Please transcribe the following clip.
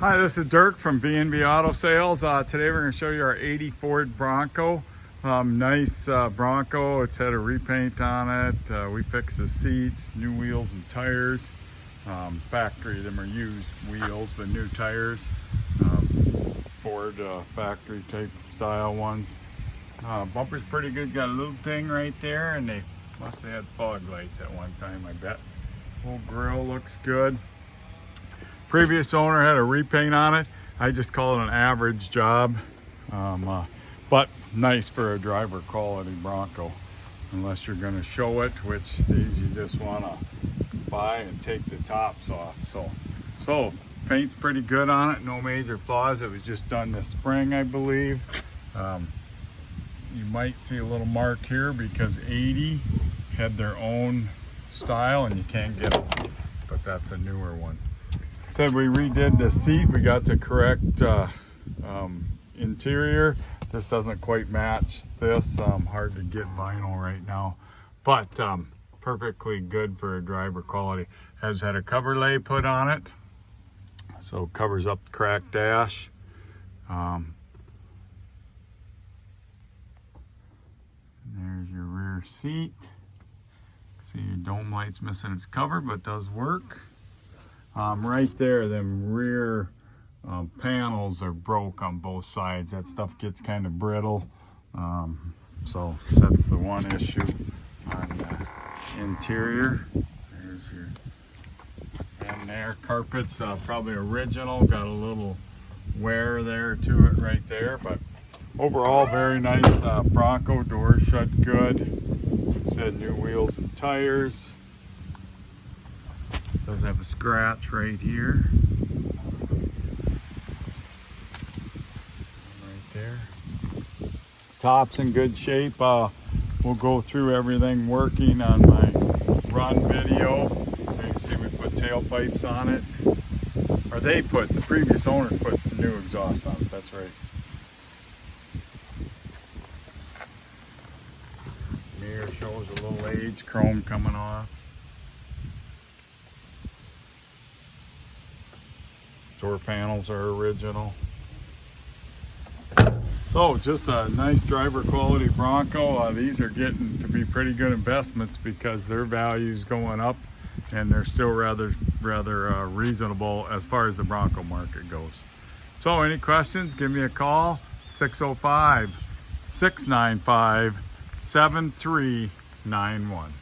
Hi, this is Dirk from B&B Auto Sales. Today we're going to show you our 80 Ford Bronco. Nice Bronco. It's had a repaint on it. We fixed the seats, new wheels and tires. Factory, them are used wheels, but new tires. Ford factory type style ones. Bumper's pretty good. Got a little ding right there, and they must have had fog lights at one time, I bet. Whole grill looks good. Previous owner had a repaint on it. I just call it an average job, but nice for a driver quality Bronco, unless you're going to show it, which these you just want to buy and take the tops off. So paint's pretty good on it, no major flaws. It was just done this spring, I believe. You might see a little mark here because 80 had their own style and you can't get it, but that's a newer one. Said we redid the seat. We got the correct interior. This doesn't quite match this. Hard to get vinyl right now, but perfectly good for a driver quality. Has had a cover lay put on it, so covers up the cracked dash. There's your rear seat. See your dome light's missing its cover, but does work. Right there, them rear panels are broke on both sides. That stuff gets kind of brittle. So that's the one issue on the interior. There's your, and there, carpet's probably original. Got a little wear there to it right there, but overall very nice Bronco. Doors shut good. Said new wheels and tires. Does have a scratch right here. Right there. Top's in good shape. We'll go through everything working on my run video. You can see we put tailpipes on it. Or they put, the previous owner put new exhaust on it, that's right. Mirror shows a little age, chrome coming off. Door panels are original. So just a nice driver quality Bronco. These are getting to be pretty good investments because their value's going up and they're still rather reasonable as far as the Bronco market goes. So any questions, give me a call, 605-695-7391.